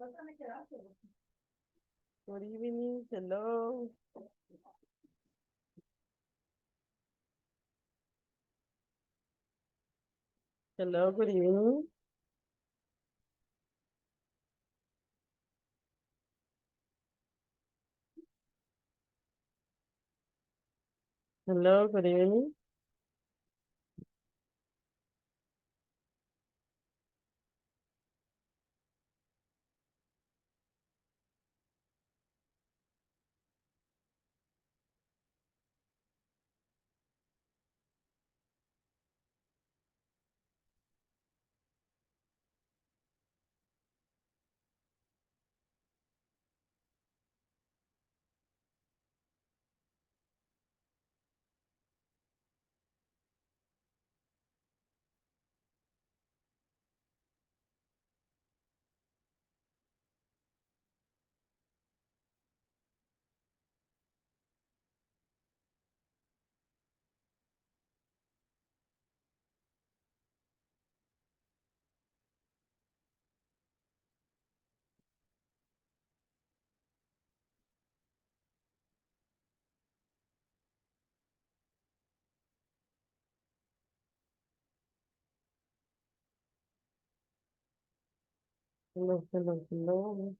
Good evening. Hello. Hello. Good evening. Hello. Good evening. Hello. Hello. Hello.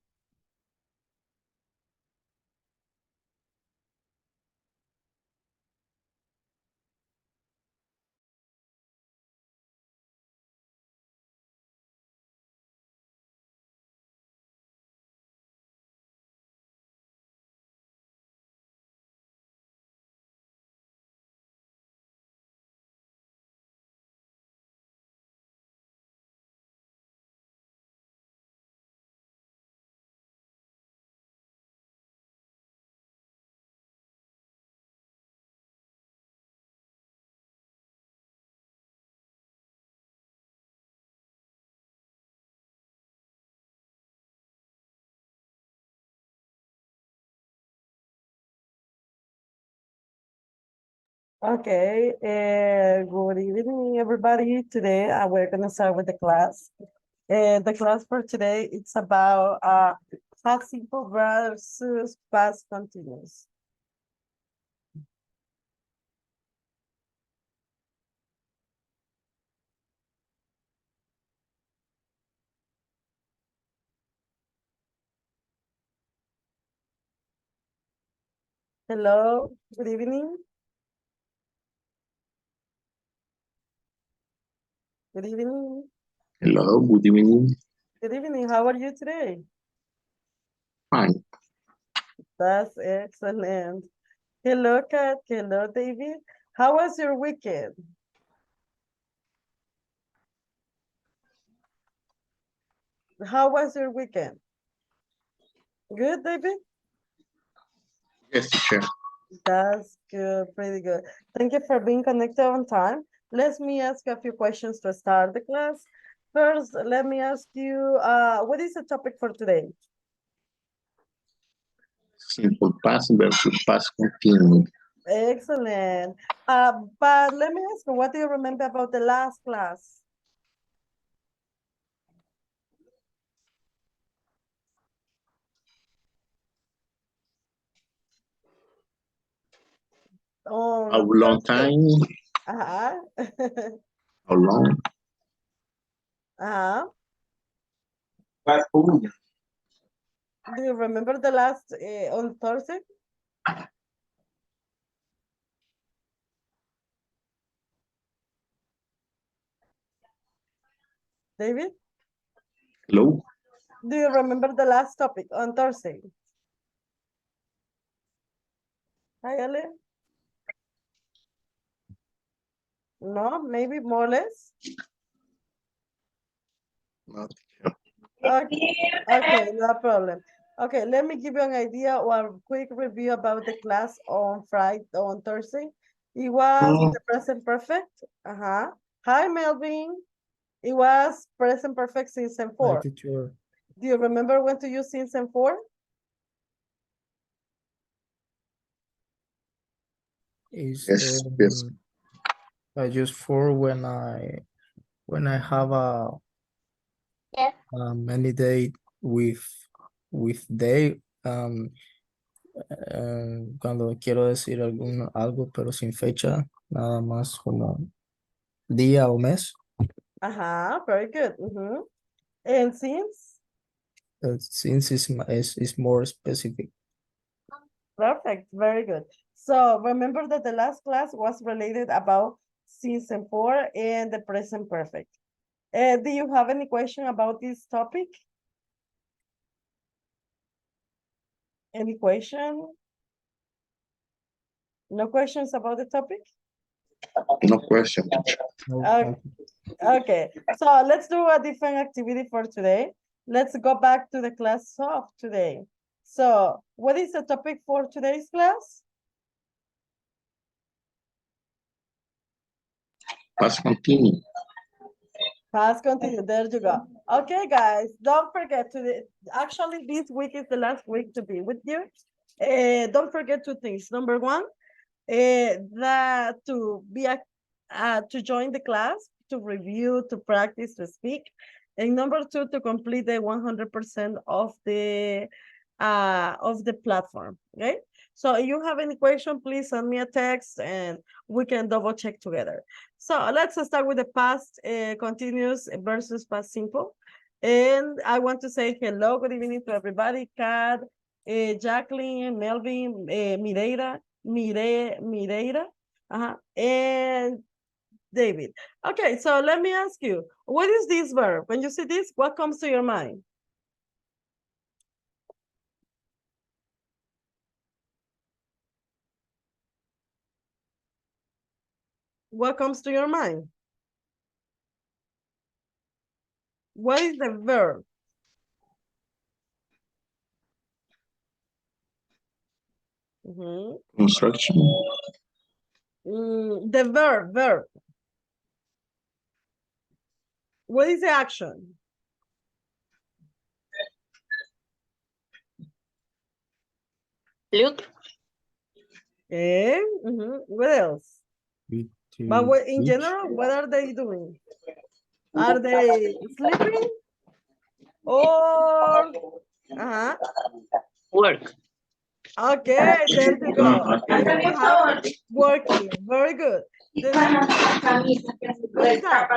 Okay. Good evening, everybody. Today we're gonna start with the class. The class for today it's about past simple versus past continuous. Hello. Good evening. Good evening. Hello, good evening. Good evening. How are you today? Fine. That's excellent. Hello, Kat. Hello, David. How was your weekend? How was your weekend? Good, David? Yes, teacher. That's good, pretty good. Thank you for being connected on time. Let me ask you a few questions to start the class. First, let me ask you, what is the topic for today? Simple past versus past continuous. Excellent. But let me ask you, what do you remember about the last class? How On long Thursday. time? Uh-huh. How long? Uh-huh. What food? Do you remember the last on Thursday? David, Hello? do you remember the last topic on Thursday? Hi, Ale? No, maybe more or less. No, teacher. Okay, okay, no problem. Okay, let me give you an idea or a quick review about the class on Friday, on Thursday. It was Mm, the present perfect. Uh-huh. Hi, Melvin. It was present perfect season Hi, 4. teacher. Do you remember when to use season 4? Is yes, yes. I use for when I have a many day with they, cuando quiero decir algo, pero sin fecha, nada más como día o mes. Very good. And since? Since is more specific. Perfect, very good. So remember that the last class was related about since and for and the present perfect. Do you have any question about this topic? Any question? No questions about the topic? No question. No, Okay. Okay, so let's do a different activity for today. Let's go back to the class of today. So what is the topic for today's class? Past continuous. Past continuous, there you go. Okay, guys, don't forget actually this week is the last week to be with you. Don't forget two things. Number one, that to join the class, to review, to practice, to speak. And number two, to complete the 100% of the platform, okay? So if you have any question, please send me a text and we can double check together. So let's start with the past continuous versus past simple. And I want to say hello, good evening to everybody. Kat, Jacqueline, Melvin, Mireira, and David. Okay, so let me ask you, what is this verb? When you see this, what comes to your mind? What comes to your mind? What is the verb? Construction. The verb. What is the action? Look. Okay. What else? But in general, what are they doing? Are they sleeping? Or Work. okay, there you go. And we have working. Very good. The next one. What is that?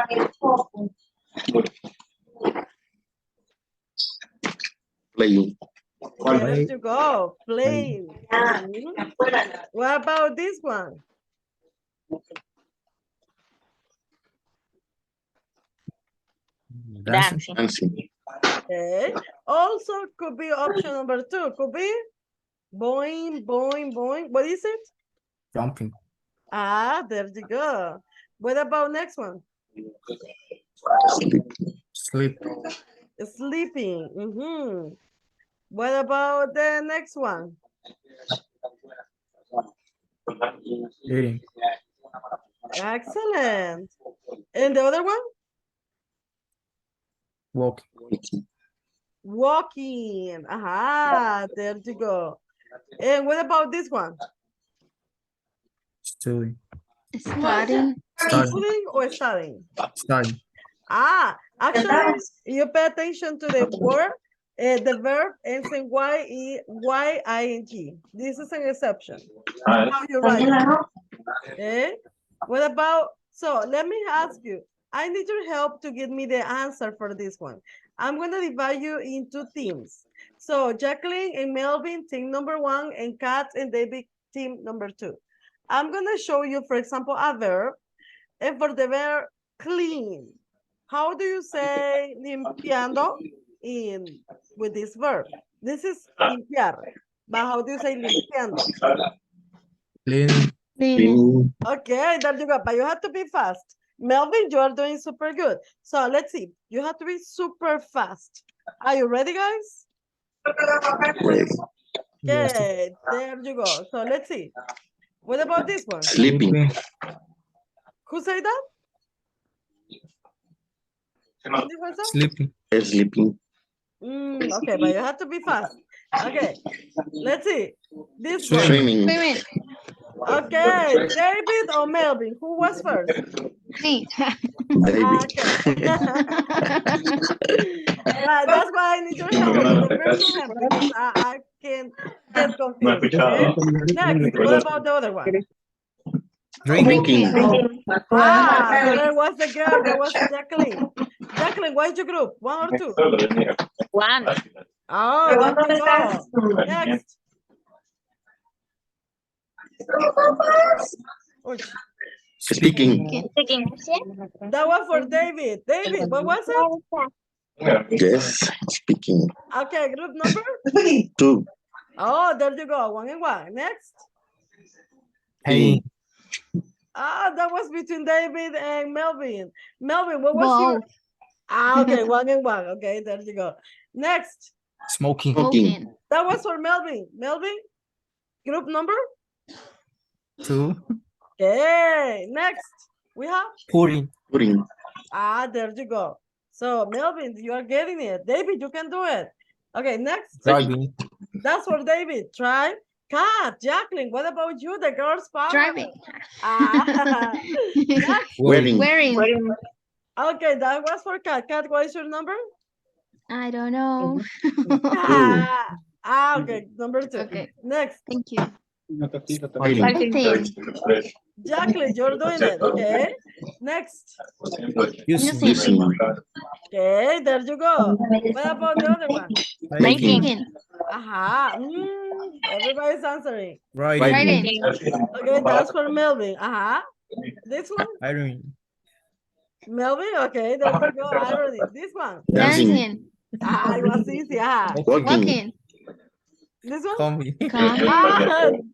Playing. There you go. Playing. What about this one? Dancing. Dancing. Okay. Also could be option number two. Could be boing, boing, boing. What is it? Jumping. There you go. What about next one? Sleep. Sleeping. What about the next one? Eating. Excellent. And the other one? Walking. Walking. There you go. And what about this one? Studying. Studying. Studying or studying? Studying. Actually, you pay attention to the word, the verb ends in Y-I-N-G. This is an exception. How you write it. Okay? What about, so let me ask you, I need your help to give me the answer for this one. I'm going to divide you into teams. So Jacqueline and Melvin, team number one, and Kat and David, team number two. I'm going to show you, for example, a verb, and for the verb clean, how do you say limpiando with this verb? This is limpiar, but how do you say limpiando? Cleaning. Okay, there you go, but you have to be fast. Melvin, you are doing super good. So let's see, you have to be super fast. Are you ready, guys? Ready. Okay, there you go. So let's see. What about this one? Sleeping. Who said that? Sleeping. Sleeping. Okay, but you have to be fast. Okay, let's see. This Swimming. Swimming. one. Okay, David or Melvin? Who was first? Me. David. Okay. That's why I need your help. The virtual help because I can get confused. Okay. Next, what about the other one? Drinking. There was the girl. There was Jacqueline. Jacqueline, what is your group? One or two? One. Oh, there you go. Next. Ouch. Speaking. Speaking. That was for David. David, what was it? Yes, speaking. Okay, group number? 2. Oh, there you go. 1 and 1. Next. Paying. That was between David and Melvin. Melvin, what was your? Both. Okay, 1 and 1. Okay, there you go. Next. Smoking. Smoking. That was for Melvin. Melvin, group number? 2. Okay, next. We have? Pouring. Pudding. There you go. So, Melvin, you are getting it. David, you can do it. Okay, next. Driving. That's for David. Try. Kat, Jacqueline, what about you? The girls' power? Driving. Next. Wearing. Wearing. Okay, that was for Kat. Kat, what is your number? I don't know. Okay, number 2. Okay. Next. Thank you. Fighting. 15. Jacqueline, you're doing it. Okay. Next. Using. Using. Using. Okay, there you go. What about the other one? Making. Making. Everybody's answering. Riding. Riding. Okay, that's for Melvin. This one? Ironing. Melvin, okay, there you go. Irony. This one? Dancing. Dancing. It was easy. Walking. Walking. This one? Coming. Coming.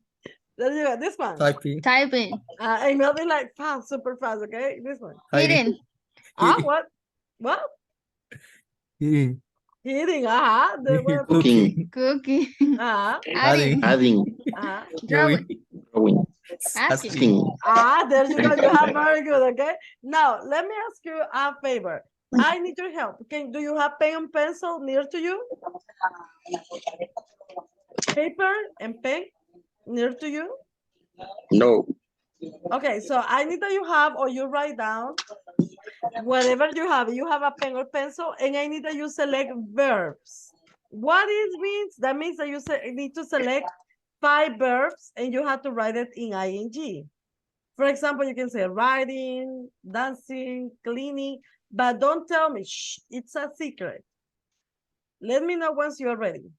There you go. This one? Typing. Typing. And Melvin like fast, super fast, okay? This one? Hidden. What? What? Eating. Eating, The Cooking. Cooking. Adding. Adding. Drawing. Drawing. Asking. Asking. There you go. You have very good, okay? Now, let me ask you a favor. I need your help. Do you have pen and pencil near to you? Paper and pen near to you? No. Okay, so I need that you have or you write down whatever you have. You have a pen or pencil, and I need that you select verbs. What it means? That means that you need to select 5 verbs, and you have to write it in ing. For example, you can say riding, dancing, cleaning, but don't tell me. Shh, it's a secret. Let me know once you're ready.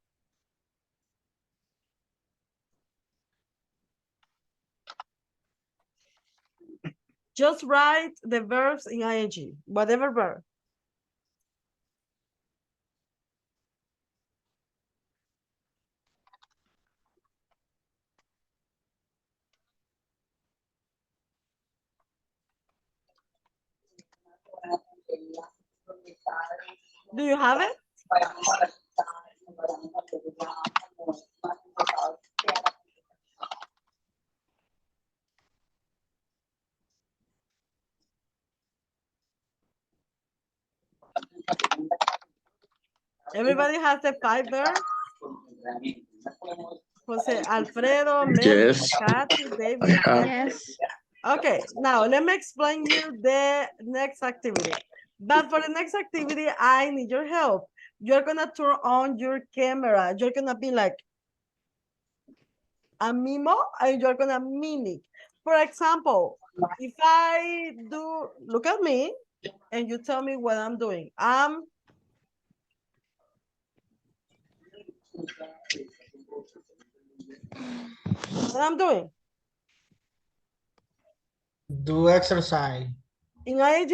Just write the verbs in ing, whatever verb. Do you have it? Everybody has the 5 verbs? Jose Alfredo, Mel, Yes. Kathy, David. Yes. Okay, now let me explain you the next activity. But for the next activity, I need your help. You're gonna turn on your camera. You're gonna be like a mimo, and you're gonna mimic. For example, if I do, look at me, and you tell me what I'm doing. What I'm doing? Do exercise. In ing?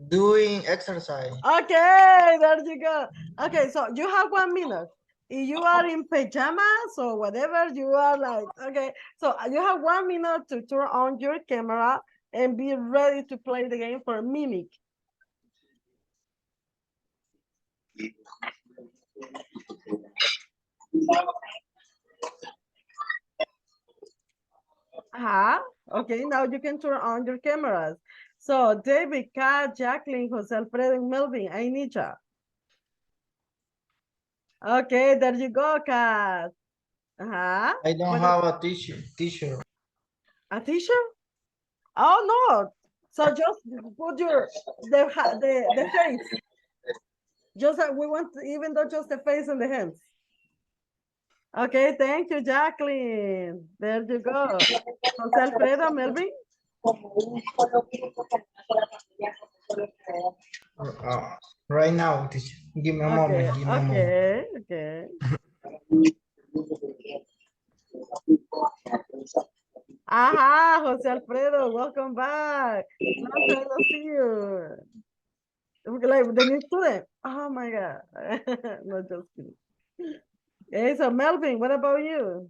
Doing exercise. Okay, there you go. Okay, so you have 1 minute. If you are in pajamas or whatever, you are like, okay. So you have 1 minute to turn on your camera and be ready to play the game for mimic. Okay, now you can turn on your cameras. So David, Kat, Jacqueline, Jose Alfredo, and Melvin, I need you. Okay, there you go, Kat. I don't have a teacher. A teacher? Oh, no. So just put the face. Just we want even though just the face and the hands. Okay, thank you, Jacqueline. There you go. Jose Alfredo, Melvin. Right now, teacher. Give me a moment. Give me a moment. Okay. Aha, Jose Alfredo, welcome back. Long time no see you. Like the new student. Oh my God. No, just kidding. Okay, so Melvin, what about you?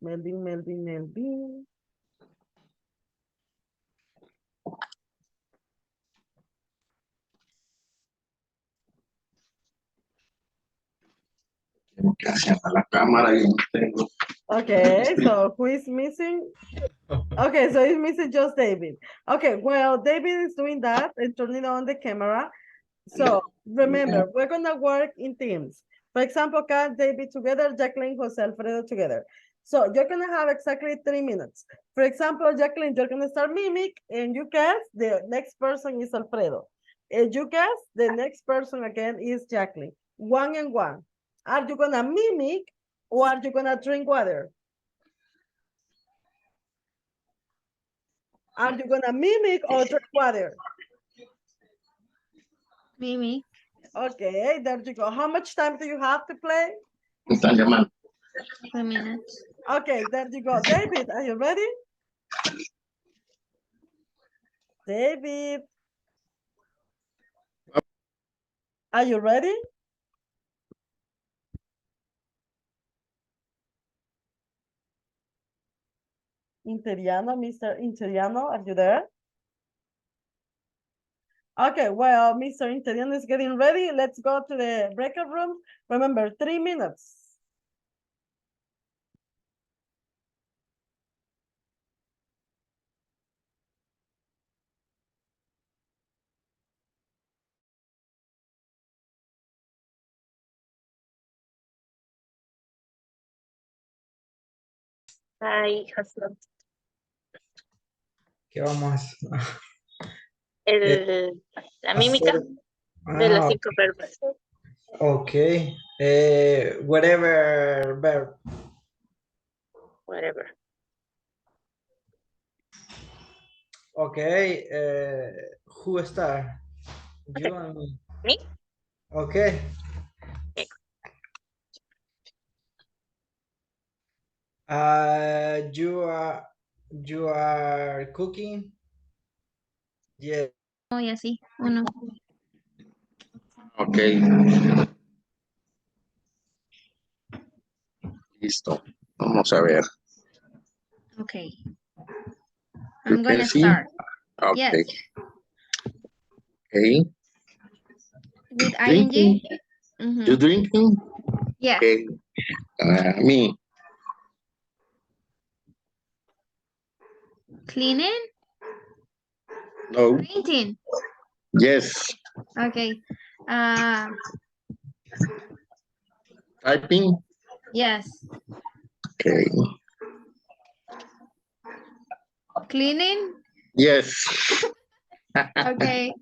Melvin. Que hacia la cámara y no tengo. Okay, so who is missing? Okay, so it's missing just David. Okay, well, David is doing that and turning on the camera. So remember, we're gonna work in teams. For example, Kat, David together, Jacqueline, Jose Alfredo together. So you're gonna have exactly 3 minutes. For example, Jacqueline, you're gonna start mimic and you guess the next person is Alfredo. And you guess the next person again is Jacqueline. 1 and 1. Are you gonna mimic or are you gonna drink water? Are you gonna mimic or drink water? Mimi. Okay, there you go. How much time do you have to play? Me están llamando. 2 minutes. Okay, there you go. David, are you ready? David. Are you ready? Interiano, Mr. Interiano, are you there? Okay, well, Mr. Interiano is getting ready. Let's go to the breakout room. Remember, 3 minutes. Ay, ¿Qué vamos la a mímica hacer? de los Ah, 5 verbos. okay. Whatever verb. Whatever. Okay. Who start? Okay. You and me. Me? Okay. Okay. You are cooking? Yeah. Oh, y así. Uno. Ok. Listo. Vamos a ver. Okay. You I'm can gonna see? start. Okay. Yes. Okay. With Drinking? ing. Mhm. You drinking? Yeah. Okay. Me. Cleaning. No. Painting. Yes. Okay. Typing? Yes. Okay. Cleaning. Yes. Okay.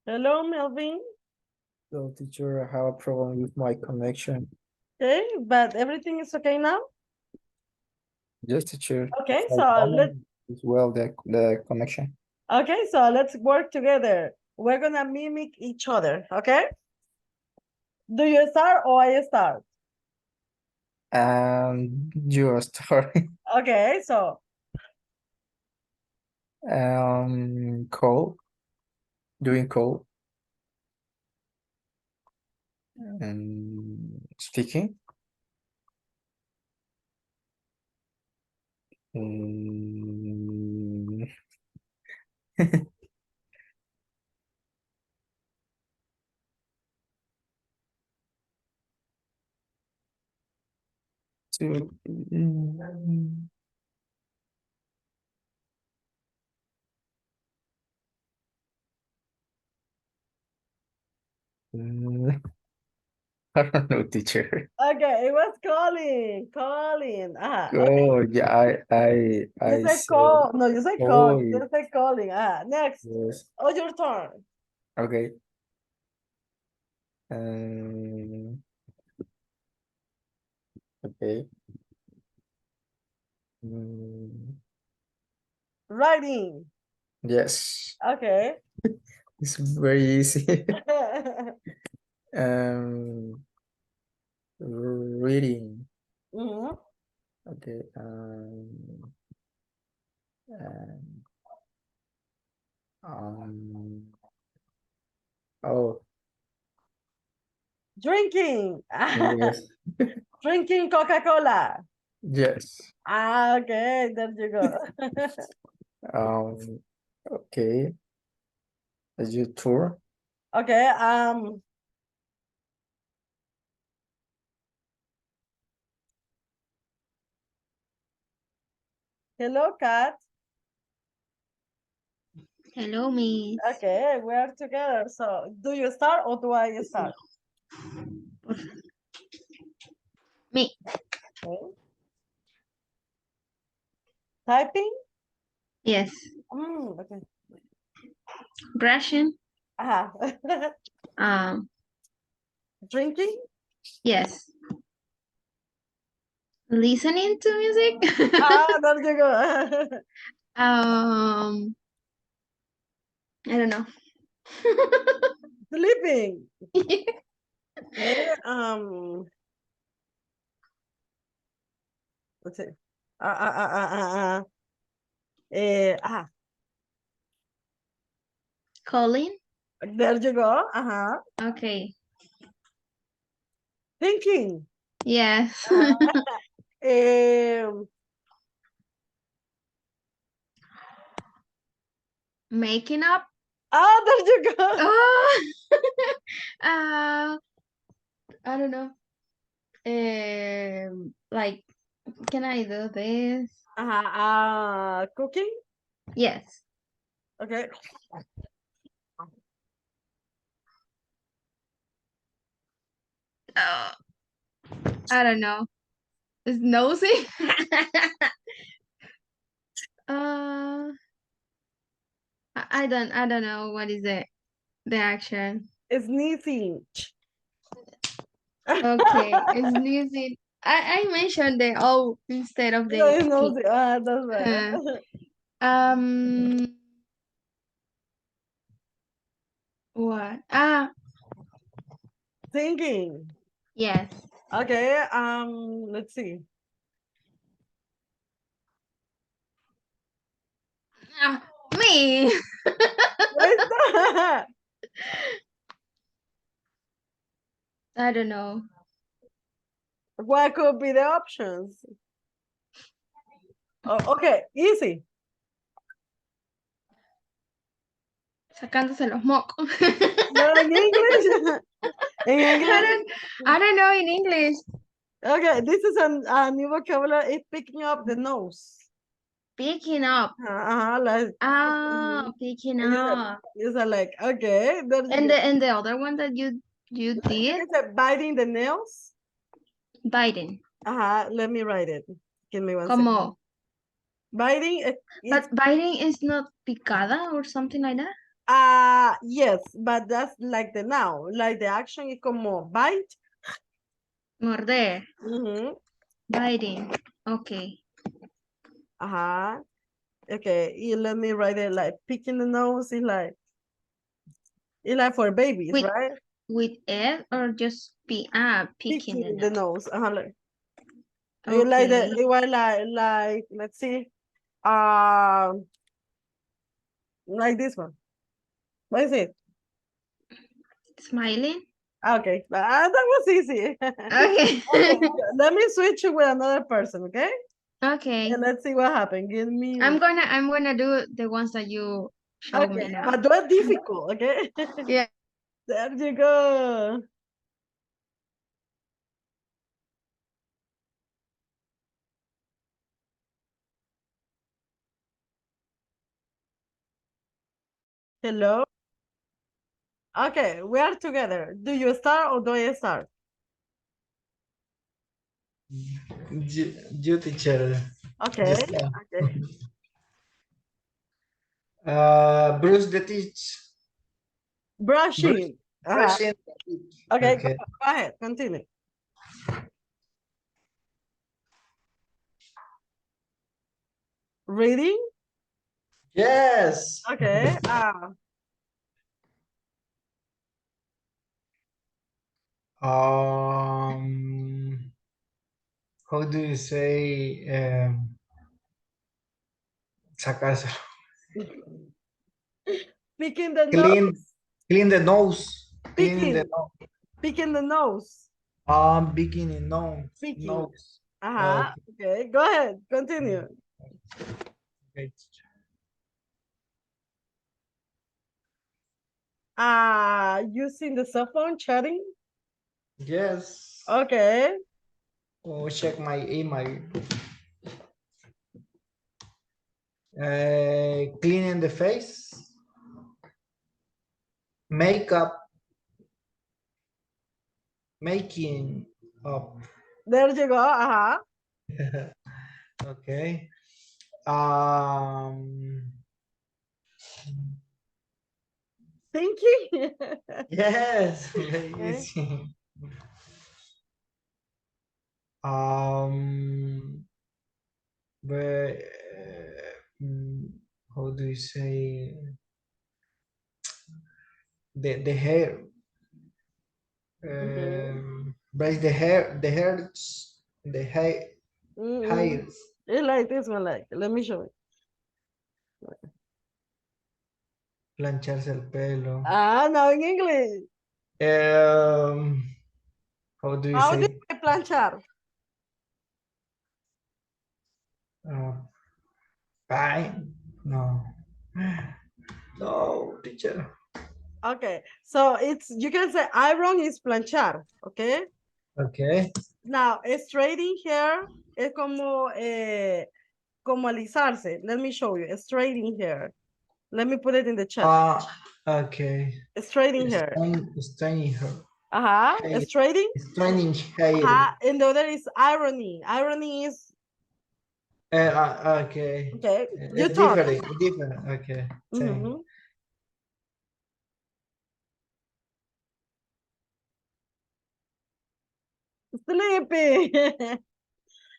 Hello, Melvin. So, teacher, I have a problem with my connection. Okay, but everything is okay now? Yes, teacher. Okay, My so problem is well the connection. okay, so let's work together. We're gonna mimic each other, okay? Do you start or I start? You start. Okay, so Call. Doing call. And speaking. Mm. To, mm, I don't know, teacher. Okay, it was calling, calling. Oh, yeah, You I said said, call. No, you said call. oh, You said calling. Next. yes. Oh, your turn. Okay. Um, okay. Mm, Writing. yes, Okay. it's very easy. Um, reading. Mhm. Okay. Um, um, oh, Drinking. yes, Drinking Coca-Cola. yes. Okay, there you go. Um, okay. Is your tour? Okay, hello, Kat. Hello, Miss. Okay, we are together. So, do you start or do I start? Me. Okay. Typing? Yes. Okay. Brushing. Ah. Um, Drinking? yes. Listening to music. There you go. I don't know. Sleeping. Okay, let's see. Eh, ah, Calling. there you go. Okay. Thinking. Yes. Um, Making up. there you go. Oh. uh, I don't know. Like, can I do this? Cooking. Yes. Okay. Uh, I don't know. It's nosy. uh, I don't know what is the action. Sneezing. Okay, it's sneezing. I mentioned the O instead of No, the it's P. nosy. That's right. Um, what? Thinking. Yes. Okay. Let's see. Me. What is that? I don't know. What could be the options? Oh, okay, easy. Sacándose los mocos. No, in English. In English. I don't know in English. Okay, this is a new vocabulary. It's picking up the nose. Picking up. Like. Picking You said, up. like, okay. And the other one that you I think did, it's biting the nails. biting. Let me write it. Give me one second. Como. Biting. But biting is not picada or something like that? Yes, but that's like the noun. Like the action is como bite. Morder. Mm-hmm. Biting. Okay. Okay, let me write it like picking the nose is like for babies, With right? with F or just picking Picking the the nose. nose. Like like Okay. it was like let's see, um, like this one. What is it? Smiling. Okay, that was easy. Okay. Okay, let me switch with another person, okay? Okay. And let's see what happened. Give me. I'm gonna do the ones that you showed me Okay, now. but do it difficult, okay? Yeah. There you go. Hello. Okay, we are together. Do you start or do I start? You teacher. Okay, Just now. okay. Bruce the teach. Brushing. Brushing. Okay, Okay. go ahead, continue. Reading. Yes. Okay. How do you say sacarse? Picking the Clean, nose. clean the nose. Cleaning the Picking. nose. Picking the nose. Bikini nose. Picking. Nose. Okay, go ahead, continue. Okay. Using the cell phone chatting. Yes. Okay. Oh, check my email. Cleaning the face. Makeup. Making up. There you go. Okay. Thinking. Yes, very Okay. easy. But how do you say the hair? Brush the hairs, the hair, hairs. It's like this one, like, let me show you. Plancharse el pelo. No, in English. How do you How do say? you say planchar? Fine. No. No, teacher. Okay, so it's, you can say iron is planchar, okay? Okay. Now, straightening hair es como, como alisarse. Let me show you, straightening hair. Let me put it in the chat. Okay. Straightening hair. Staining her. Hair. Straightening. Staining hair. And the other is irony. Irony is, Okay. okay, you It's talk. different. Okay. Mhm. Sleepy.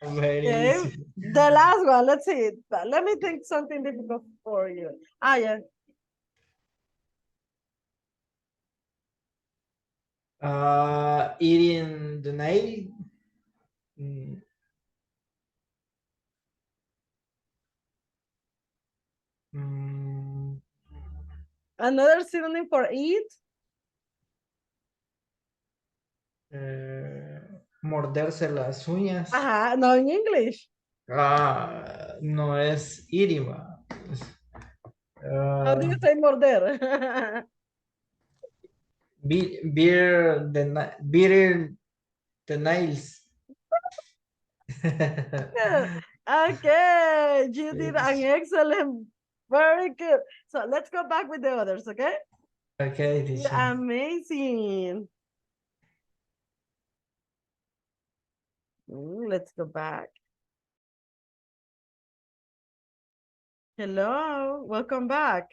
Very Okay, easy. the last one, let's see. Let me think something difficult for you. Yeah. Eating the nail. Mm, mm, Another synonym for eat. Morderse las uñas. No, in English. No es Irima. How do you say morder? Beer the nails. Okay, you did an excellent, very good. So let's go back with the others, okay? Okay, teacher. Amazing. Let's go back. Hello, welcome back.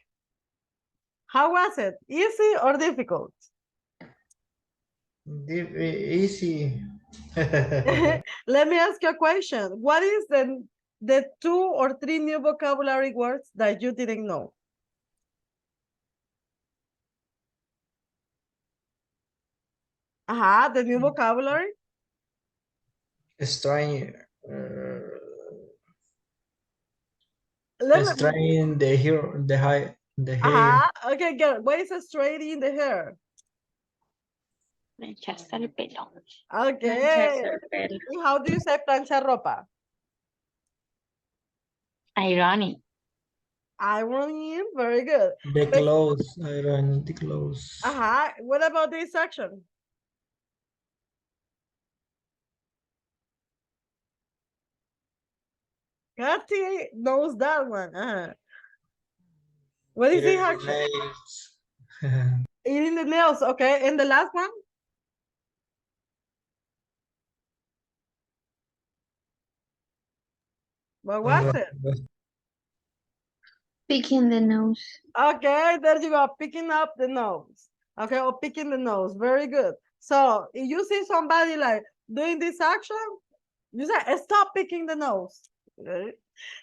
How was it? Easy or difficult? Easy. Let me ask you a question. What is the 2 or 3 new vocabulary words that you didn't know? The new vocabulary. Strange. Let me, Strain the hair, the hair. okay, good. What is a straight in the hair? Plancharse el pelo. Okay. Plancharse el pelo. And how do you say planchar ropa? Irony. Ironing, very good. The clothes, iron the clothes. What about this section? Kathy knows that one. What is the action? Eating the nails, okay. And the last one? What was it? Picking the nose. Okay, there you go. Picking up the nose. Okay, or picking the nose. Very good. So if you see somebody like doing this action, you say, stop picking the nose. Okay,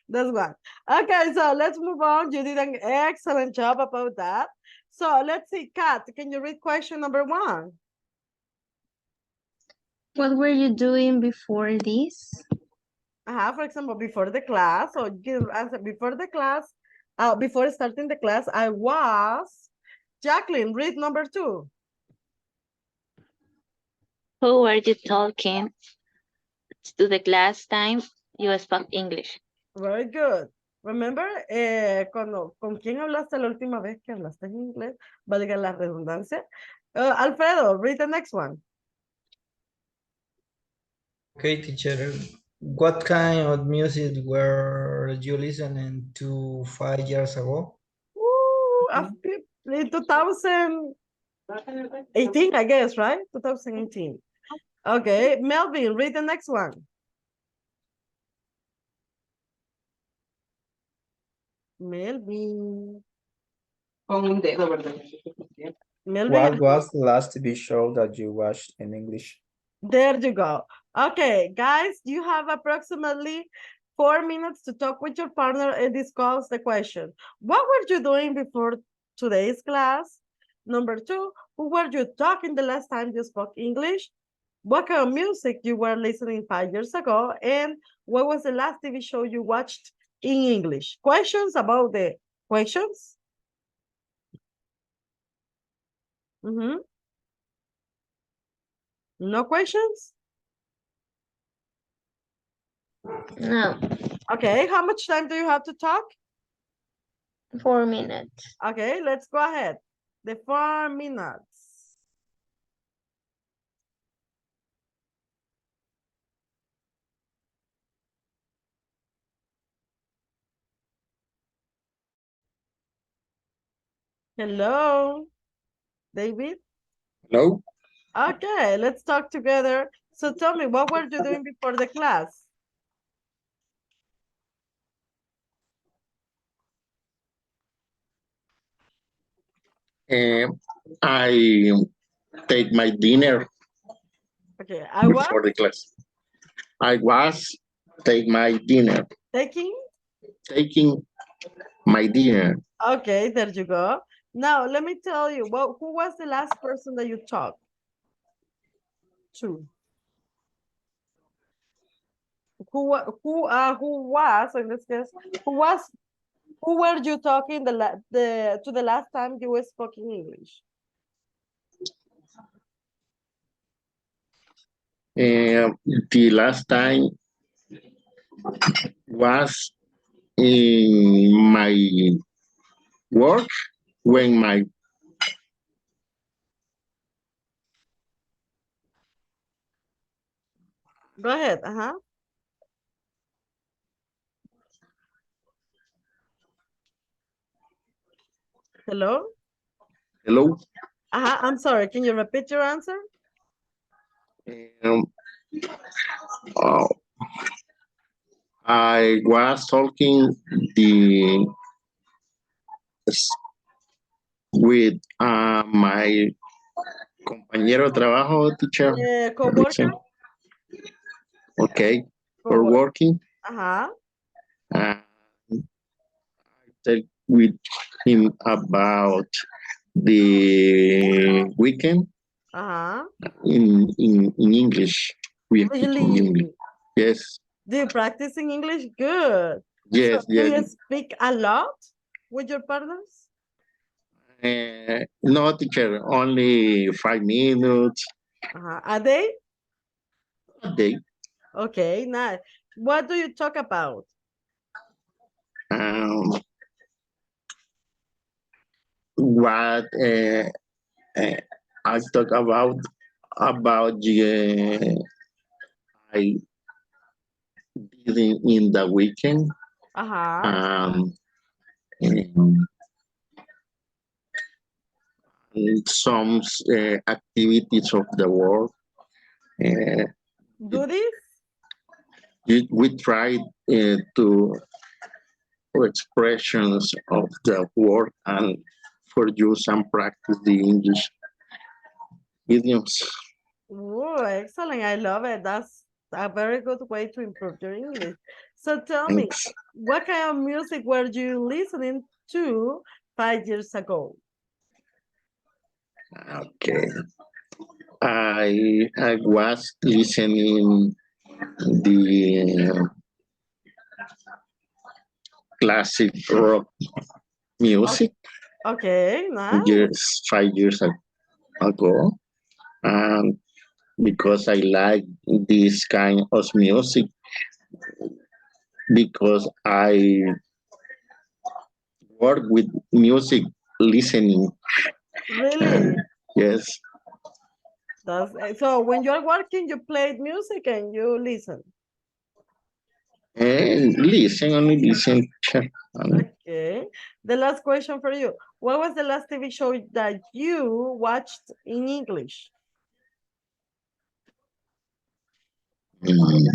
that's one. Okay, so let's move on. You did an excellent job about that. So let's see, Kat, can you read question number 1? What were you doing before this? For example, before the class, or you can answer before the class, before starting the class, I was, Jacqueline, read number 2. Who were you talking to the last time you spoke English? Very good. Remember, ¿con quién hablaste la última vez que hablaste en inglés? Valga la redundancia. Alfredo, read the next one. Okay, teacher. What kind of music were you listening to 5 years ago? In 2018, I guess, right? 2018. Okay, Melvin, read the next one. Melvin. Melvin, What was the last TV show that you watched in English? there you go. Okay, guys, you have approximately 4 minutes to talk with your partner and discuss the question. What were you doing before today's class? Number 2, who were you talking the last time you spoke English? What kind of music you were listening 5 years ago? And what was the last TV show you watched in English? Questions about the questions? No questions? No, Okay, how much time do you have to talk? 4 minutes. Okay, let's go ahead. The 4 minutes. Hello, David? Hello? Okay, let's talk together. So tell me, what were you doing before the class? I take my dinner Okay, I was before the class. I was take my dinner, taking. taking my dinner. Okay, there you go. Now, let me tell you, who was the last person that you talked to? Who was, in this case, who were you talking to the last time you were speaking English? The last time was in my work when my Go ahead, Hello? hello. I'm sorry, can you repeat your answer? Um, uh, I was talking the with my compañero de trabajo, teacher. Co-worker? Okay, for Co-worker. working. Uh-huh. I talk with him about the weekend Uh-huh. in English. We speak in Really? English. Yes, Do you practice in English? Good. yes, So, do you yes. speak a lot with your partners? No, teacher, only 5 minutes A day? a day. Okay, nice. What do you talk about? What I talk about I did in the weekend. Uh-huh. And some activities of the work. Uh, Goodies? We tried to expressions of the word and for use and practice the English idioms. Oh, excellent. I love it. That's a very good way to improve your English. So tell me, Thanks. what kind of music were you listening to 5 years ago? Okay. I was listening the classic rock music Okay, nice. years 5 years ago, and because I like this kind of music, because I work with music listening. Really? Yes, So when you're working, you play music and you listen. and only listen. Okay. The last question for you. What was the last TV show that you watched in English? Mm,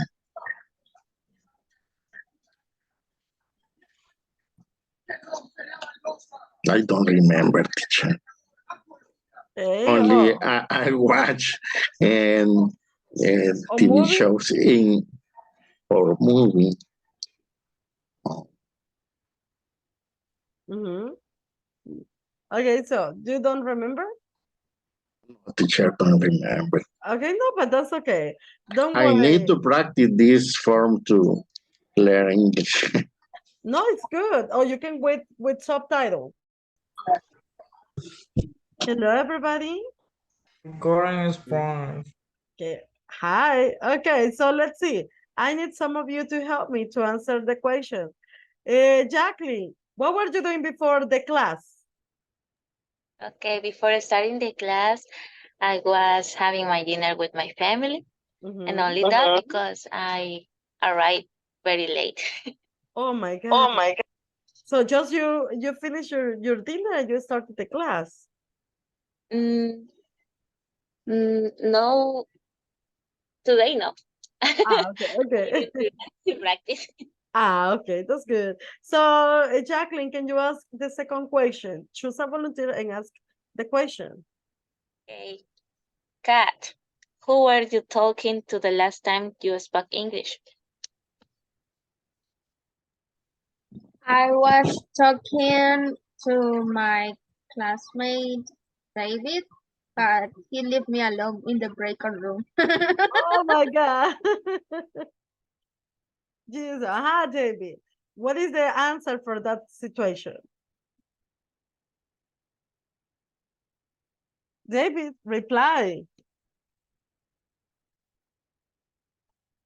I don't remember, teacher. Okay. Only Oh, I watch and a TV movie? shows in or movie. Mm-hmm. Okay, so you don't remember? Teacher don't remember. Okay, no, but that's okay. Don't I need worry. to practice this form to learn English. No, it's good. Oh, you can wait with subtitle. Hello, everybody. Current response. Okay. Hi. Okay, so let's see. I need some of you to help me to answer the question. Jacqueline, what were you doing before the class? Okay, before starting the class, I was having my dinner with my family, and only that because I arrived very late. Oh my God. Oh my God. So just you finish your dinner and you started the class. Mm, no, today no. Okay, okay. To practice. Okay, that's good. So, Jacqueline, can you ask the second question? Choose a volunteer and ask the question. Okay. Kat, who were you talking to the last time you spoke English? I was talking to my classmate David, but he left me alone in the breakout room. Oh my God. Jesus. David. What is the answer for that situation? David, reply.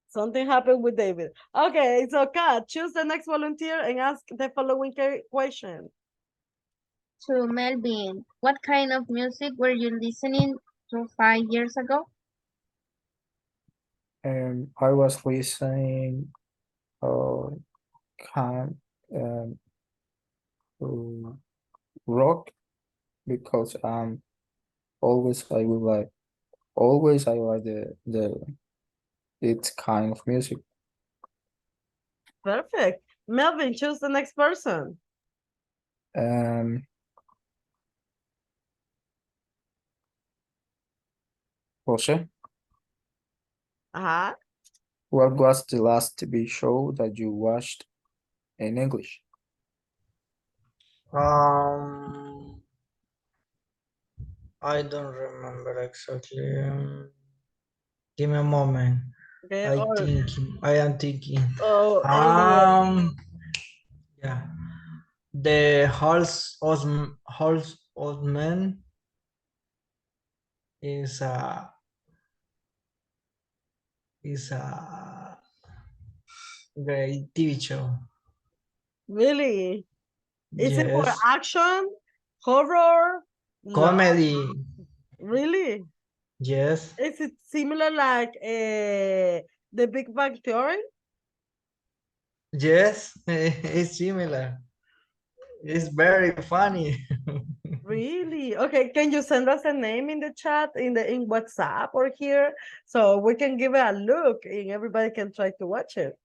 Something happened with David. Okay, so Kat, choose the next volunteer and ask the following question. To Melvin, what kind of music were you listening to 5 years ago? I was listening kind um, rock because always I would like always I like the it's kind of music. Perfect. Melvin, choose the next person. Jose, Uh-huh. what was the last TV show that you watched in English? I don't remember exactly. Give me a moment. Okay, I or am thinking. anyway. Yeah. The Horse Osman is a great TV show. Really? Is it for Yes. action, horror, love? Comedy. Really? Yes. Is it similar like the Big Bang Theory? Yes. It's similar. It's very funny. Really? Okay, can you send us a name in the chat, in WhatsApp or here, so we can give it a look and everybody can try to watch it?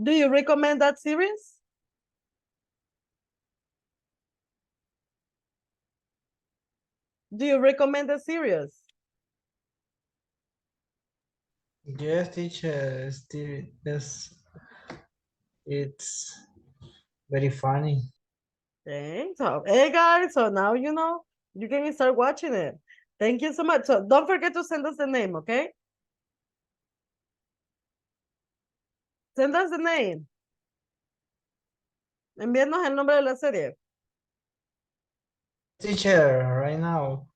Do you recommend that series? Do you recommend the series? Yes, teacher, still, yes, it's very funny. Thanks. So, hey guys, so now you know, you can start watching it. Thank you so much. So don't forget to send us the name, okay? Send us the name. Envíanos el nombre de la serie. Teacher, right now.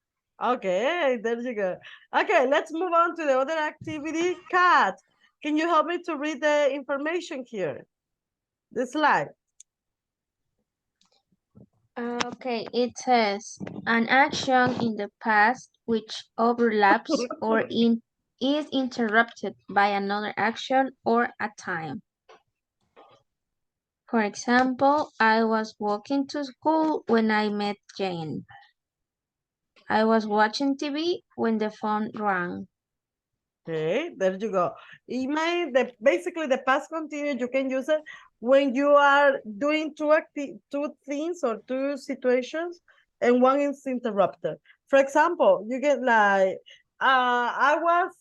Okay, there you go. Okay, let's move on to the other activity. Kat, can you help me to read the information here? The slide. Okay, it says an action in the past which overlaps or is interrupted by another action or a time. For example, I was walking to school when I met Jane. I was watching TV when the phone rang. Okay, there you go. Basically the past continuous, you can use it when you are doing two things or two situations and one is interrupted. For example, you get like, I was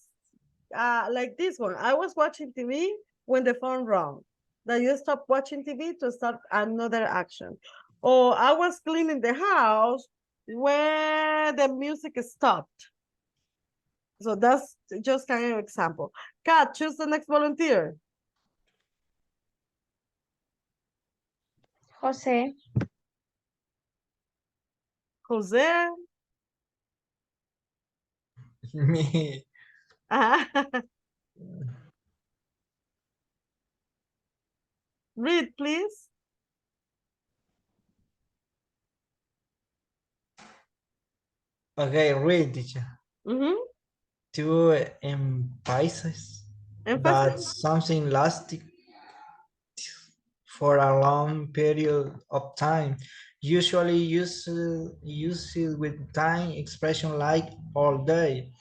like this one. I was watching TV when the phone rang. That you stop watching TV to start another action. Or I was cleaning the house when the music stopped. So that's just kind of example. Kat, choose the next volunteer. Jose, Jose. Me. Read, please. Okay, read, teacher. To emphasize that Emphasis. something lasting for a long period of time, usually use it with time expression like all day,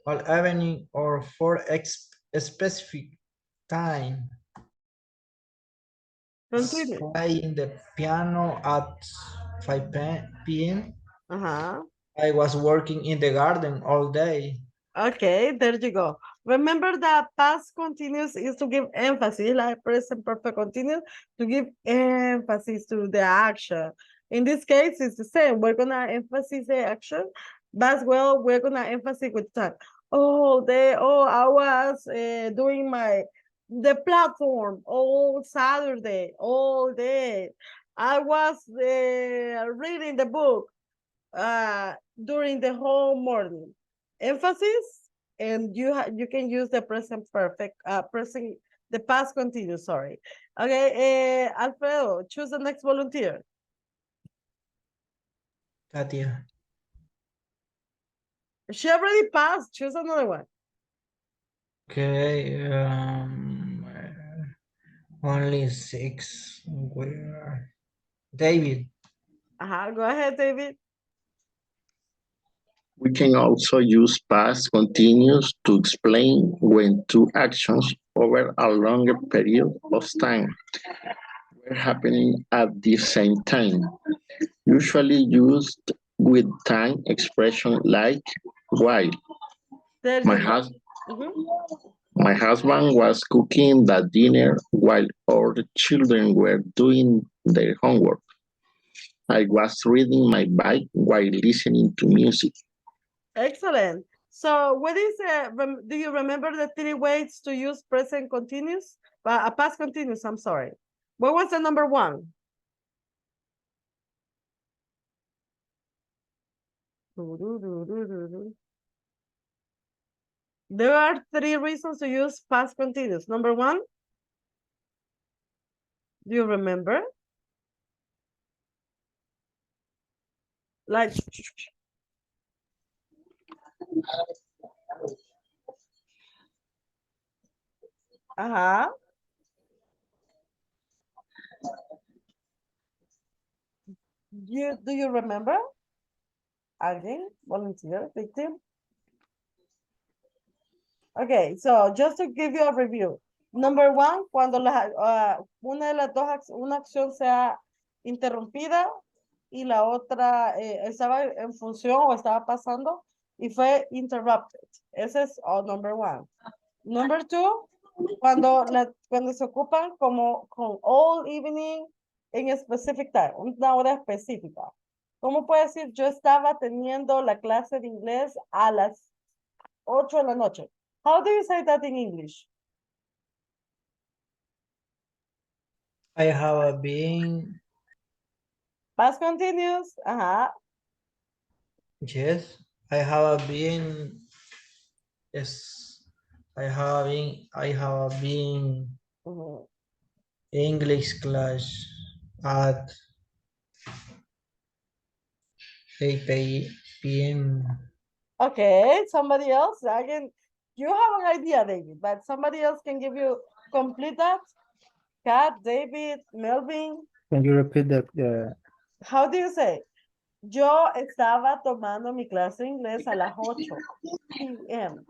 all evening, or for a specific time. Continue. Playing the piano at 5 p.m. Uh-huh. I was working in the garden all day. Okay, there you go. Remember that past continuous is to give emphasis, like present perfect continuous, to give emphasis to the action. In this case, it's the same. We're gonna emphasize the action, but as well, we're gonna emphasize with time. I was doing the platform all Saturday, all day. I was reading the book during the whole morning. Emphasis, and you can use the present perfect, present, the past continuous, sorry. Okay, Alfredo, choose the next volunteer. Katia. She already passed, choose another one. Okay, only 6. Where? David. Go ahead, David. We can also use past continuous to explain when two actions over a longer period of time were happening at the same time, usually used with time expression like while. There My, you go. hus- my husband was cooking the dinner while our children were doing their homework. I was reading my bike while listening to music. Excellent. So what is, do you remember the three ways to use present continuous? Past continuous, I'm sorry. What was the number one? There are three reasons to use past continuous. Number one, do you remember? Like, uh-huh. Do you remember? Alguien? Volunteer? Victim? Okay, so just to give you a review. Number one, cuando una de las dos, una acción sea interrumpida y la otra estaba en función o estaba pasando y fue interrupted. Ese es number one. Number two, cuando se ocupan como con all evening en specific time, una hora específica. ¿Cómo puede decir? Yo estaba teniendo la clase de inglés a las 8 de la noche. How do you say that in English? I have been, Past continuous. Ajá. yes, I have been, yes, I have been Mhm. English class at 8 p.m. Okay, somebody else. Again, you have an idea, David, but somebody else can give you complete that. Kat, David, Melvin. Can you repeat that? How do you say? Yo estaba tomando mi clase de inglés a las 8 p.m.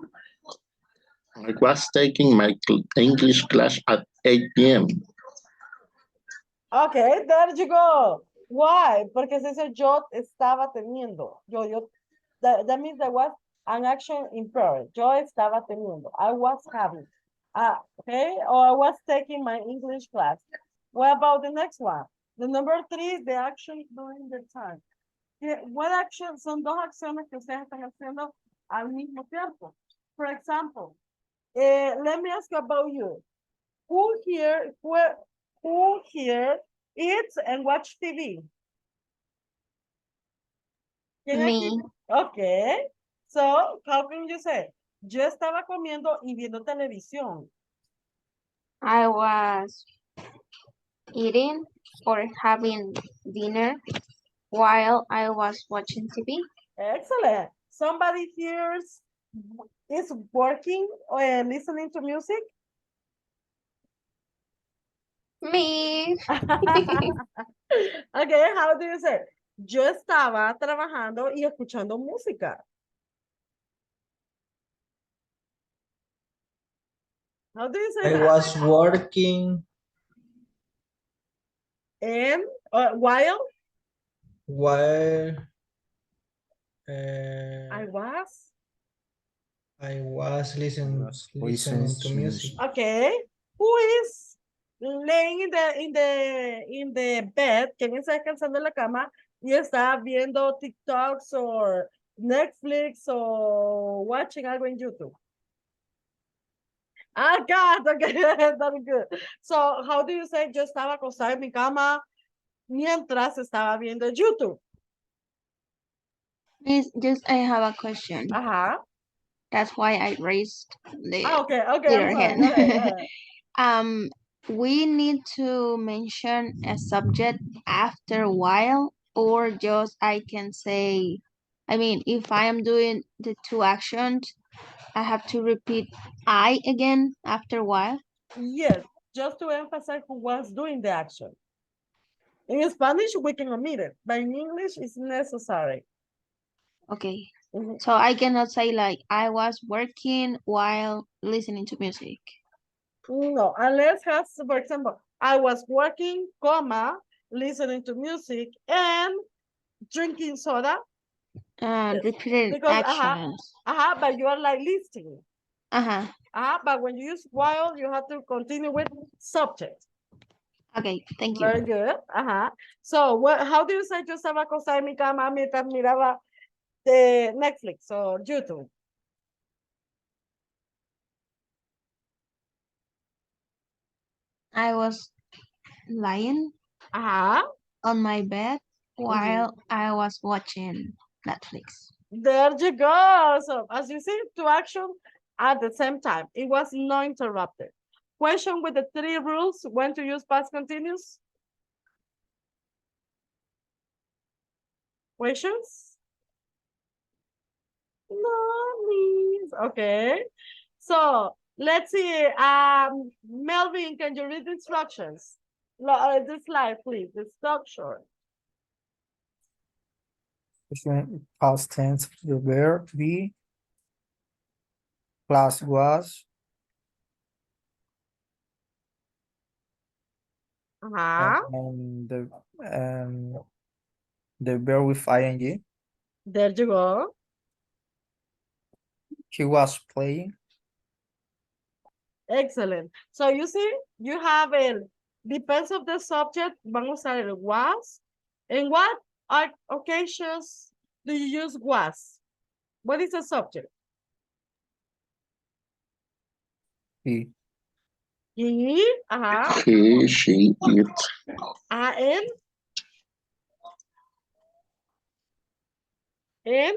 I was taking my English class at 8 p.m. Okay, there you go. Why? Porque se dice yo estaba teniendo. That means there was an action in parent. Yo estaba teniendo. I was having. Okay, or I was taking my English class. What about the next one? The number three, the action during the time. What action? Son dos acciones que ustedes están haciendo al mismo tiempo. For example, let me ask about you. Who here eats and watch TV? ¿Quién aquí? Me, Okay. So, how can you say? Yo estaba comiendo y viendo televisión. I was eating or having dinner while I was watching TV. Excellent. Somebody here is working or listening to music? Me, Okay, how do you say? Yo estaba trabajando y escuchando música. How do you say I that? was working And while while I was. I was listening listening to to music. Okay. Who is laying in the bed? ¿Quién está descansando en la cama y está viendo TikToks o Netflix o watching algo en YouTube? Ah, God, okay, that's good. So, how do you say yo estaba acostada en mi cama mientras estaba viendo YouTube? Miss, just I have a question. Ajá. That's why I raised the Okay, I'm little sorry. hand. Go ahead. We need to mention a subject after a while, or just I can say, I mean, if I am doing the two actions, I have to repeat I again after a while. Yes, just to emphasize who was doing the action. In Spanish, we can omit it, but in English, it's necessary. Okay. Mhm. So I cannot say like I was working while listening to music. No, unless has, for example, I was working, comma, listening to music and drinking soda. And Yes. repeated Because, actions. but you are like listening. Uh-huh. But when you use while, you have to continue with subject. Okay, thank you. Very good. So, how do you say yo estaba acostada en mi cama mientras miraba de Netflix or YouTube? I was lying on my bed while I was watching Netflix. There you go. So, as you see, two actions at the same time. It was not interrupted. Question with the three rules when to use past continuous? Questions? No, please. Okay. So let's see. Melvin, can you read the instructions? The slide, please. The structure. Past tense, the verb be. Class was. And the verb with ing. There you go. He was playing. Excellent. So you see, you have el depends of the subject. Vamos a ver el was. In what occasions do you use was? What is the subject? He. He, He, she, it. in, in,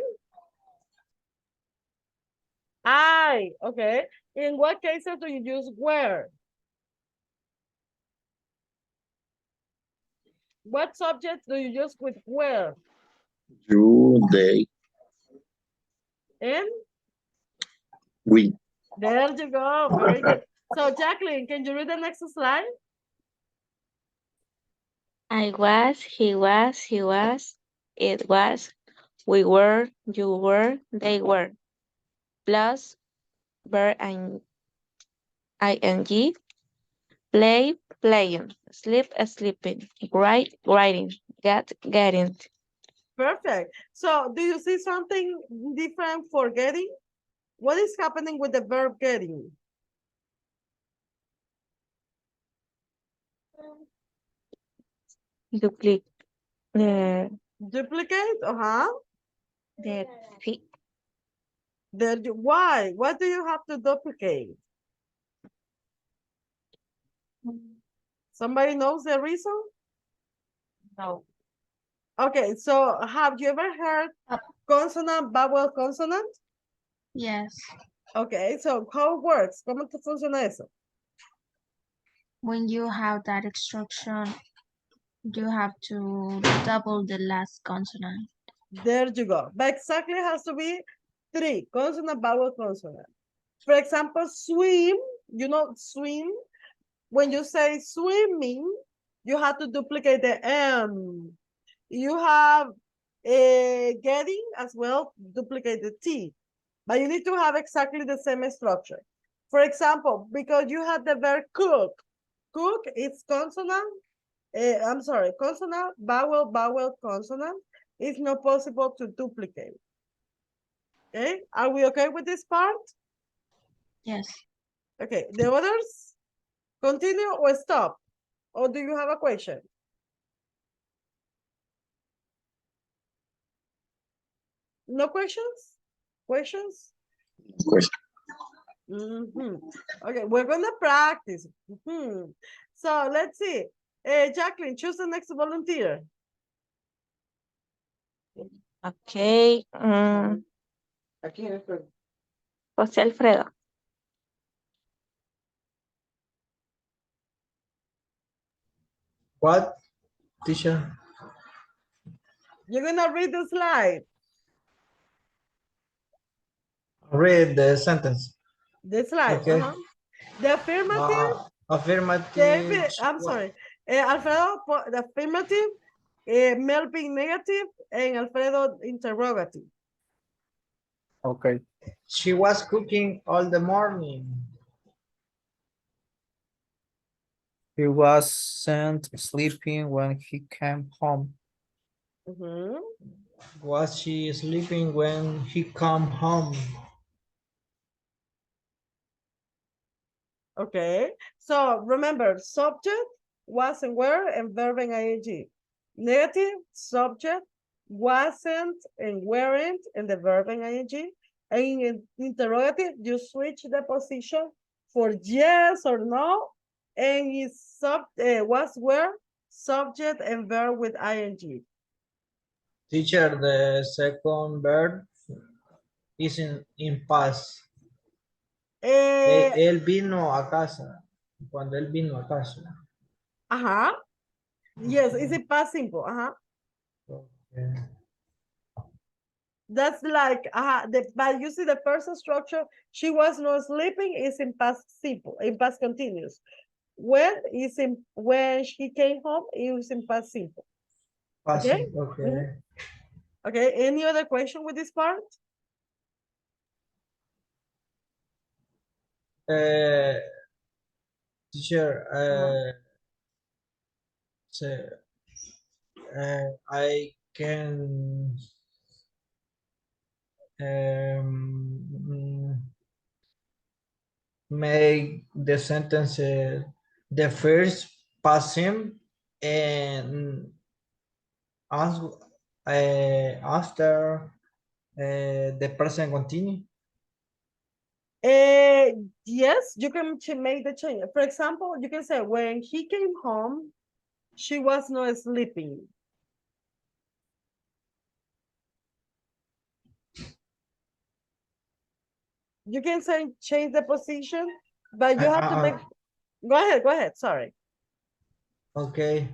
I, okay. In what cases do you use where? What subjects do you use with where? You, they, In? we. There you go. Very good. So Jacqueline, can you read the next slide? I was, he was, it was, we were, you were, they were. Plus verb and ing, play, playing, sleep, sleeping, write, writing, get, getting. Perfect. So do you see something different for getting? What is happening with the verb getting? Duplicate. Duplicate? Uh-huh. The Why? What do you have to duplicate? Somebody knows the reason? no. Okay, so have you ever heard consonant, vowel, consonant? Yes. Okay, so how it works? ¿Cómo te funciona eso? When you have that instruction, you have to double the last consonant. There you go. But exactly has to be 3, consonant, vowel, consonant. For example, swim, you know, swim. When you say swimming, you have to duplicate the M. You have getting as well, duplicate the T. But you need to have exactly the same structure. For example, because you have the verb cook. Cook is consonant. I'm sorry, consonant, vowel, vowel, consonant. It's not possible to duplicate. Okay, are we okay with this part? Yes. Okay, the others, continue or stop? Or do you have a question? No questions? Questions? Question. Okay, we're gonna practice. So let's see. Jacqueline, choose the next volunteer. Okay. José Alfredo. What, teacher? You're gonna read the slide. Read the sentence. The slide. Okay. The affirmative. Affirmative. I'm sorry. Alfredo, the affirmative. Melvin negative and Alfredo interrogative. Okay. She was cooking all the morning. He wasn't sleeping when he came home. Was she sleeping when he come home? Okay, so remember, subject was and were and verb and ing. Negative, subject wasn't and weren't and the verb and ing. And in interrogative, you switch the position for yes or no, and it's was, were, subject and verb with ing. Teacher, the second verb is in past. Él vino a casa. Cuando él vino a casa. Yes, it's in past simple. Okay. That's like, but you see the person structure, she was not sleeping is in past simple, in past continuous. When she came home, it was in past simple. Past, Okay? okay. Okay, any other question with this part? Teacher, so, I can make the sentence the first person and ask, after the person continue. Yes, you can make the change. For example, you can say when he came home, she was not sleeping. You can say change the position, but you have to make. Go ahead. Sorry. Okay.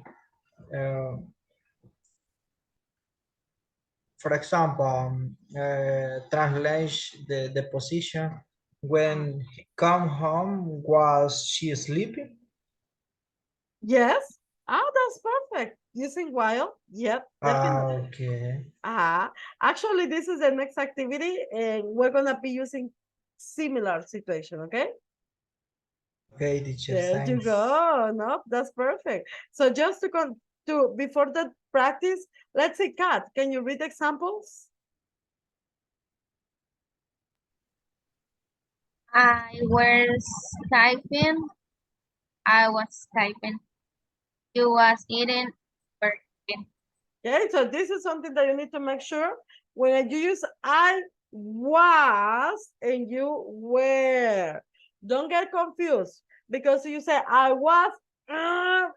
For example, translate the position when he come home, was she sleeping? Yes. Oh, that's perfect. Using while. Yep, definitely. Okay. Actually, this is the next activity, and we're gonna be using similar situation. Okay. Okay, teacher, There you thanks. go. No, that's perfect. So just to before the practice, let's say, Kat, can you read examples? I was typing. I was typing. You was eating. Working. Okay, so this is something that you need to make sure when you use I was and you were. Don't get confused because you say I was,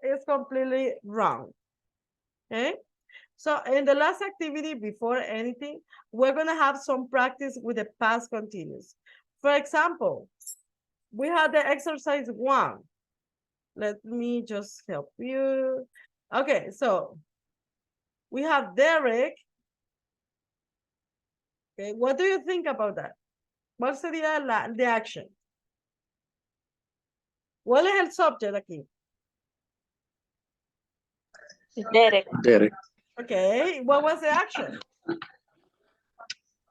it's completely wrong. Okay, so in the last activity before anything, we're gonna have some practice with the past continuous. For example, we had the exercise 1. Let me just help you. Okay, so we have Derek. Okay, what do you think about that? ¿Cuál sería the action? ¿Cuál es el subject aquí? Derek. Derek. Okay, what was the action?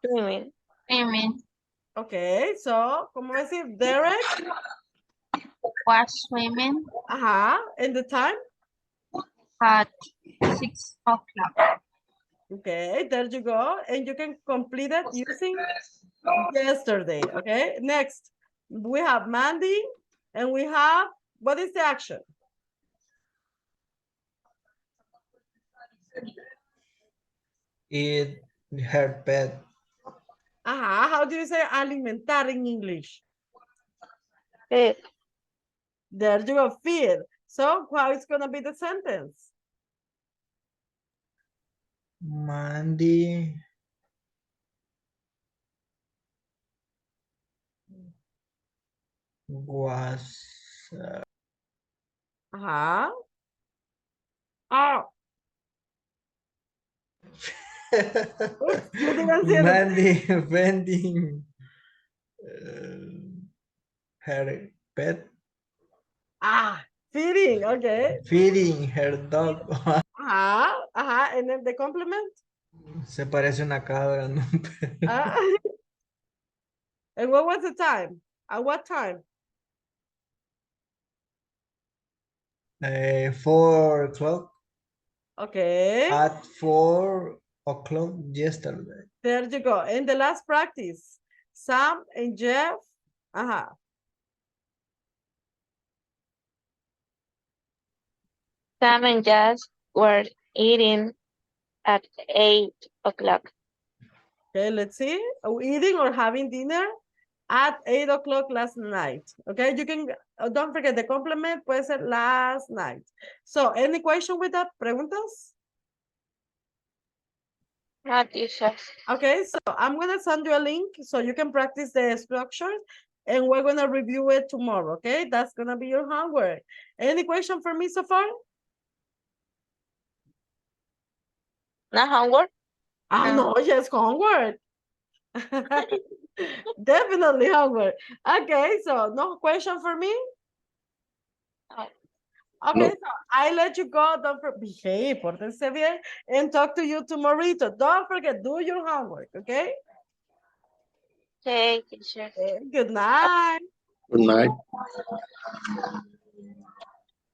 Swimming. Swimming. Okay, so, ¿cómo decir? Derek. Was swimming And the time? at 6 o'clock. Okay, there you go. And you can complete it using yesterday. Okay, next we have Mandy and we have, what is the action? Eat her pet. How do you say alimentar in English? Feed. There you go, feed. So how is gonna be the sentence? Mandy was Oh, oops, you didn't see it. Mandy vending her pet, Feeding, okay. feeding her dog. And then the complement. Se parece una cabra, ¿no? Ah, and what was the time? At what time? 4 o'clock. Okay. At 4 o'clock yesterday. There you go. In the last practice, Sam and Jeff. Sam and Jazz were eating at 8 o'clock. Okay, let's see. Eating or having dinner at 8 o'clock last night. Okay, you can, don't forget the complement, puede ser last night. So, any question with that? Preguntas? Not teacher. Okay, so I'm going to send you a link so you can practice the structure and we're going to review it tomorrow. Okay, that's going to be your homework. Any question for me so far? Not homework? No, yes, homework. Definitely homework. Okay, so no question for me? Oh. Okay, No. so I let you go. Don't behave, pórtense bien, and talk to you tomorrow. Don't forget, do your homework, okay? Okay, teacher. Good night. Good night.